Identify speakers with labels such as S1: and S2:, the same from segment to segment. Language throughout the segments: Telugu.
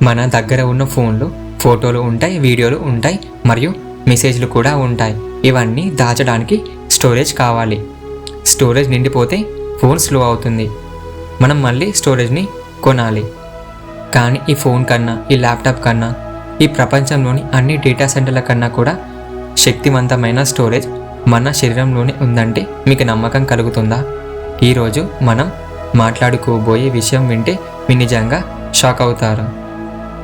S1: మన దగ్గర ఉన్న ఫోన్లు ఫోటోలు ఉంటాయి, వీడియోలు ఉంటాయి, మరియు మెసేజ్లు కూడా ఉంటాయి. ఇవన్నీ దాచడానికి స్టోరేజ్ కావాలి. స్టోరేజ్ నిండిపోతే ఫోన్ స్లో అవుతుంది. మనం మళ్ళీ స్టోరేజ్ని కొనాలి. కానీ ఈ ఫోన్ కన్నా, ఈ ల్యాప్టాప్ కన్నా, ఈ ప్రపంచంలోని అన్ని డేటా సెంటర్ల కన్నా కూడా శక్తివంతమైన స్టోరేజ్ మన శరీరంలోనే ఉందంటే మీకు నమ్మకం కలుగుతుందా? ఈరోజు మనం మాట్లాడుకోబోయే విషయం వింటే మీరు నిజంగా షాక్ అవుతారు.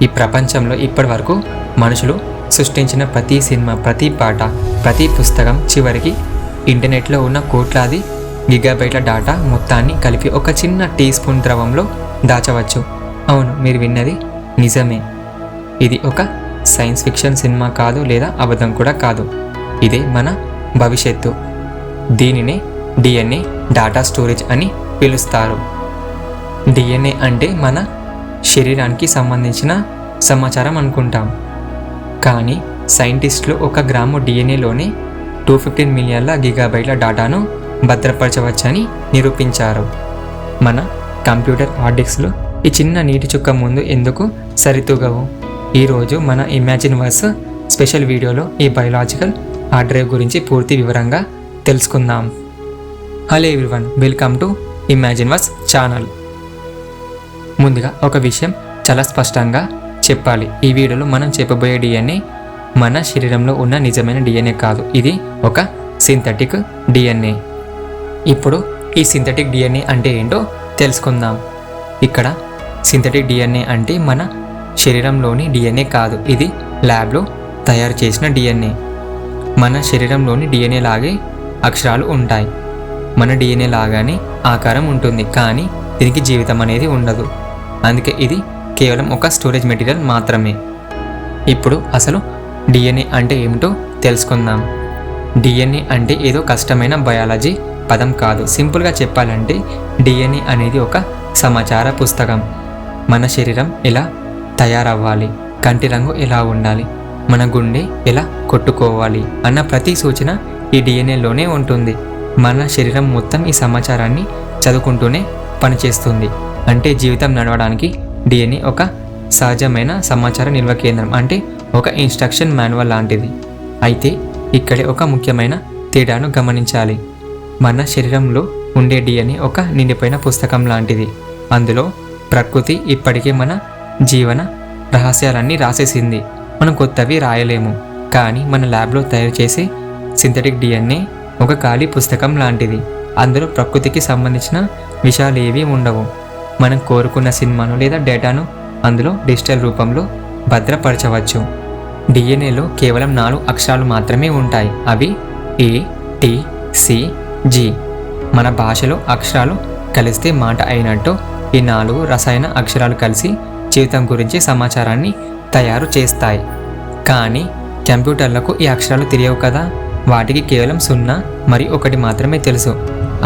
S1: ఈ ప్రపంచంలో ఇప్పటి వరకు మనుషులు సృష్టించిన ప్రతి సినిమా, ప్రతి పాట, ప్రతి పుస్తకం చివరికి ఇంటర్నెట్లో ఉన్న కోట్లాది గిగాబైట్ల డాటా మొత్తాన్ని కలిపి ఒక చిన్న టీ స్పూన్ ద్రవంలో దాచవచ్చు. అవును, మీరు విన్నది నిజమే. ఇది ఒక సైన్స్ ఫిక్షన్ సినిమా కాదు, లేదా అబద్ధం కూడా కాదు. ఇదే మన భవిష్యత్తు. దీనినే డిఎన్ఏ డాటా స్టోరేజ్ అని పిలుస్తారు. డిఎన్ఏ అంటే మన శరీరానికి సంబంధించిన సమాచారం అనుకుంటాం. కానీ సైంటిస్టులు 1 గ్రాము డిఎన్ఏలోనే 215 మిలియన్ల గిగాబైట్ల డాటాను భద్రపరచవచ్చని నిరూపించారు. మన కంప్యూటర్ హార్డ్ డిస్క్లు ఈ చిన్న నీటి చుక్క ముందు ఎందుకు సరితూగవు? ఈరోజు మన ఇమాజిన్ వర్స్ స్పెషల్ వీడియోలో ఈ బయోలాజికల్ హార్డ్ డ్రైవ్ గురించి పూర్తి వివరంగా తెలుసుకుందాం. Hello everyone, welcome to Imagine Verse channel. ముందుగా ఒక విషయం చాలా స్పష్టంగా చెప్పాలి. ఈ వీడియోలో మనం చెప్పబోయే డిఎన్ఏ మన శరీరంలో ఉన్న నిజమైన డిఎన్ఏ కాదు. ఇది ఒక సింథటిక్ డిఎన్ఏ. ఇప్పుడు ఈ సింథటిక్ డిఎన్ఏ అంటే ఏంటో తెలుసుకుందాం. ఇక్కడ సింథటిక్ డిఎన్ఏ అంటే మన శరీరంలోని డిఎన్ఏ కాదు. ఇది ల్యాబ్లో తయారు చేసిన డిఎన్ఏ. మన శరీరంలోని డిఎన్ఏ లాగే అక్షరాలు ఉంటాయి. మన డిఎన్ఏ లాగానే ఆకారం ఉంటుంది, కానీ దీనికి జీవితం అనేది ఉండదు. అందుకే ఇది కేవలం ఒక స్టోరేజ్ మెటీరియల్ మాత్రమే. ఇప్పుడు అసలు డిఎన్ఏ అంటే ఏమిటో తెలుసుకుందాం. డిఎన్ఏ అంటే ఏదో కష్టమైన బయాలజీ పదం కాదు. సింపుల్గా చెప్పాలంటే డిఎన్ఏ అనేది ఒక సమాచార పుస్తకం. మన శరీరం ఎలా తయారవ్వాలి, కంటి రంగు ఎలా ఉండాలి, మన గుండె ఎలా కొట్టుకోవాలి అన్న ప్రతి సూచన ఈ డిఎన్ఏలోనే ఉంటుంది. మన శరీరం మొత్తం ఈ సమాచారాన్ని చదువుకుంటూనే పనిచేస్తుంది. అంటే జీవితం నడవడానికి డిఎన్ఏ ఒక సహజమైన సమాచార నిల్వ కేంద్రం, అంటే ఒక ఇన్స్ట్రక్షన్ మాన్యువల్ లాంటిది. అయితే ఇక్కడే ఒక ముఖ్యమైన తేడాను గమనించాలి. మన శరీరంలో ఉండే డిఎన్ఏ ఒక నిండిపోయిన పుస్తకం లాంటిది. అందులో ప్రకృతి ఇప్పటికే మన జీవన రహస్యాలన్నీ రాసేసింది. మనం కొత్తవి రాయలేము. కానీ మన ల్యాబ్లో తయారు చేసే సింథటిక్ డిఎన్ఏ ఒక ఖాళీ పుస్తకం లాంటిది. అందులో ప్రకృతికి సంబంధించిన విషయాలు ఏవీ ఉండవు. మనం కోరుకున్న సినిమాను లేదా డేటాను అందులో డిజిటల్ రూపంలో భద్రపరచవచ్చు. డిఎన్ఏలో కేవలం 4 అక్షరాలు మాత్రమే ఉంటాయి. అవి ఏ, టి, సి, జి. మన భాషలో అక్షరాలు కలిస్తే మాట అయినట్టు ఈ 4 రసాయన అక్షరాలు కలిసి జీవితం గురించి సమాచారాన్ని తయారు చేస్తాయి. కానీ కంప్యూటర్లకు ఈ అక్షరాలు తెలియవు కదా. వాటికి కేవలం 0 మరియు 1 మాత్రమే తెలుసు.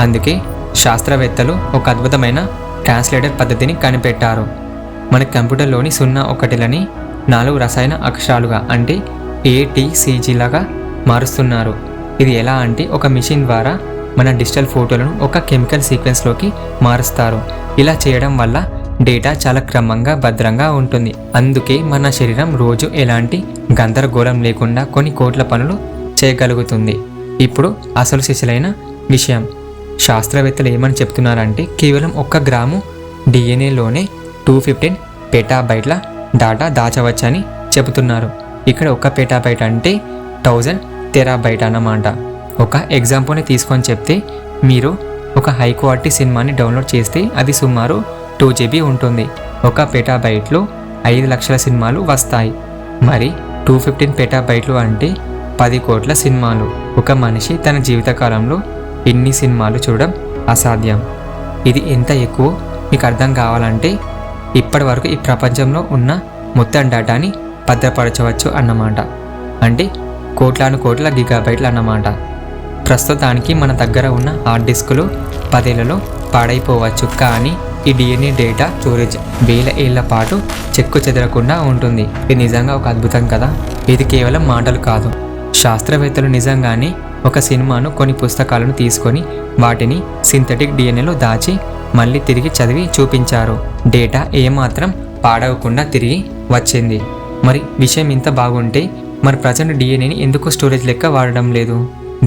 S1: అందుకే శాస్త్రవేత్తలు ఒక అద్భుతమైన ట్రాన్స్లేటర్ పద్ధతిని కనిపెట్టారు. మన కంప్యూటర్లోని 0, 1లని 4 రసాయన అక్షరాలుగా, అంటే ATCG లాగా మారుస్తున్నారు. ఇది ఎలా అంటే ఒక మిషన్ ద్వారా మన డిజిటల్ ఫోటోలను ఒక కెమికల్ సీక్వెన్స్లోకి మారుస్తారు. ఇలా చేయడం వల్ల డేటా చాలా క్రమంగా భద్రంగా ఉంటుంది. అందుకే మన శరీరం రోజు ఎలాంటి గందరగోళం లేకుండా కొన్ని కోట్ల పనులు చేయగలుగుతుంది. ఇప్పుడు అసలు సిసలైన విషయం, శాస్త్రవేత్తలు ఏమని చెప్తున్నారంటే కేవలం 1 గ్రాము డిఎన్ఏలోనే 215 పెటాబైట్ల డాటా దాచవచ్చని చెబుతున్నారు. ఇక్కడ 1 పెటాబైట్ అంటే 1000 టెరాబైట్ అన్నమాట. ఒక ఎగ్జాంపుల్ని తీసుకొని చెప్తే, మీరు ఒక హై క్వాలిటీ సినిమాని డౌన్లోడ్ చేస్తే అది సుమారు 2 GB ఉంటుంది. 1 పెటాబైట్లో 5 లక్షల సినిమాలు వస్తాయి. మరి 215 పెటాబైట్లు అంటే 10 కోట్ల సినిమాలు. ఒక మనిషి తన జీవితకాలంలో ఇన్ని సినిమాలు చూడడం అసాధ్యం. ఇది ఎంత ఎక్కువ మీకు అర్థం కావాలంటే ఇప్పటి వరకు ఈ ప్రపంచంలో ఉన్న మొత్తం డేటాని భద్రపరచవచ్చు అన్నమాట. అంటే కోట్ల గిగాబైట్లు అన్నమాట. ప్రస్తుతానికి మన దగ్గర ఉన్న హార్డ్ డిస్కులు 10 ఏళ్లలో పాడైపోవచ్చు. కానీ ఈ డిఎన్ఏ డేటా స్టోరేజ్ 1000 ఏళ్ల పాటు చెక్కు చెదరకుండా ఉంటుంది. ఇది నిజంగా ఒక అద్భుతం కదా. ఇది కేవలం మాటలు కాదు. శాస్త్రవేత్తలు నిజంగానే ఒక సినిమాను, కొన్ని పుస్తకాలను తీసుకొని వాటిని సింథటిక్ డిఎన్ఏలో దాచి మళ్ళీ తిరిగి చదివి చూపించారు. డేటా ఏమాత్రం పాడవకుండా తిరిగి వచ్చింది. మరి విషయం ఇంత బాగుంటే మరి ప్రజెంట్ డిఎన్ఏని ఎందుకు స్టోరేజ్ లెక్క వాడడం లేదు?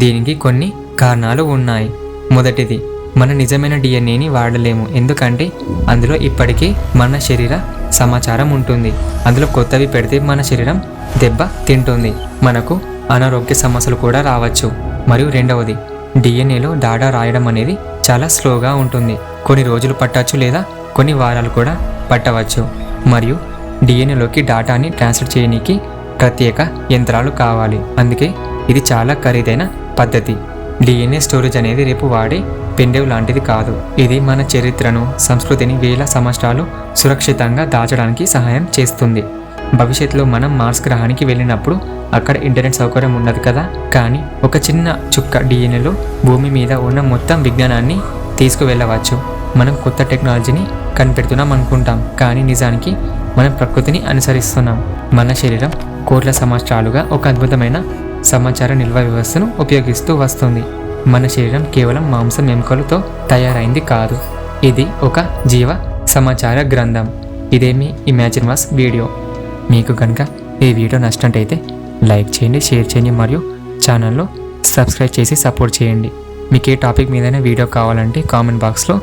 S1: దీనికి కొన్ని కారణాలు ఉన్నాయి. మొదటిది, మన నిజమైన డిఎన్ఏని వాడలేము, ఎందుకంటే అందులో ఇప్పటికే మన శరీర సమాచారం ఉంటుంది. అందులో కొత్తవి పెడితే మన శరీరం దెబ్బ తింటుంది, మనకు అనారోగ్య సమస్యలు కూడా రావచ్చు. మరియు రెండవది, డిఎన్ఏలో డాటా రాయడం అనేది చాలా స్లోగా ఉంటుంది. కొన్ని రోజులు పట్టవచ్చు లేదా కొన్ని వారాలు కూడా పట్టవచ్చు. మరియు డిఎన్ఏలోకి డాటాని ట్రాన్స్ఫర్ చేయడానికి ప్రత్యేక యంత్రాలు కావాలి. అందుకే ఇది చాలా ఖరీదైన పద్ధతి. డిఎన్ఏ స్టోరేజ్ అనేది రేపు వాడే పెండెవ్ లాంటిది కాదు. ఇది మన చరిత్రను, సంస్కృతిని వేల సంవత్సరాలు సురక్షితంగా దాచడానికి సహాయం చేస్తుంది. భవిష్యత్తులో మనం మార్స్ గ్రహానికి వెళ్ళినప్పుడు అక్కడ ఇంటర్నెట్ సౌకర్యం ఉండదు కదా, కానీ ఒక చిన్న చుక్క డిఎన్ఏలో భూమి మీద ఉన్న మొత్తం విజ్ఞానాన్ని తీసుకువెళ్ళవచ్చు. మనం కొత్త టెక్నాలజీని కనిపెడుతున్నాం అనుకుంటాం, కానీ నిజానికి మనం ప్రకృతిని అనుసరిస్తున్నాం. మన శరీరం కోట్ల సంవత్సరాలుగా ఒక అద్భుతమైన సమాచార నిల్వ వ్యవస్థను ఉపయోగిస్తూ వస్తుంది. మన శరీరం కేవలం మాంసం ఎముకలతో తయారైంది కాదు, ఇది ఒక జీవ సమాచార గ్రంథం. ఇదేమి ఇమాజినస్ వీడియో. మీకు కనుక ఈ వీడియో నచ్చినట్టయితే లైక్ చేయండి, షేర్ చేయండి మరియు ఛానల్లో సబ్స్క్రైబ్ చేసి సపోర్ట్ చేయండి. మీకు ఏ టాపిక్ మీదైనా వీడియో కావాలంటే కామెంట్ బాక్స్లో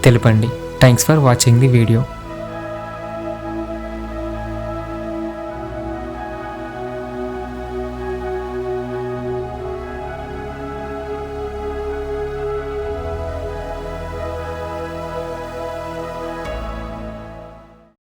S1: తెలపండి. Thanks for watching the video.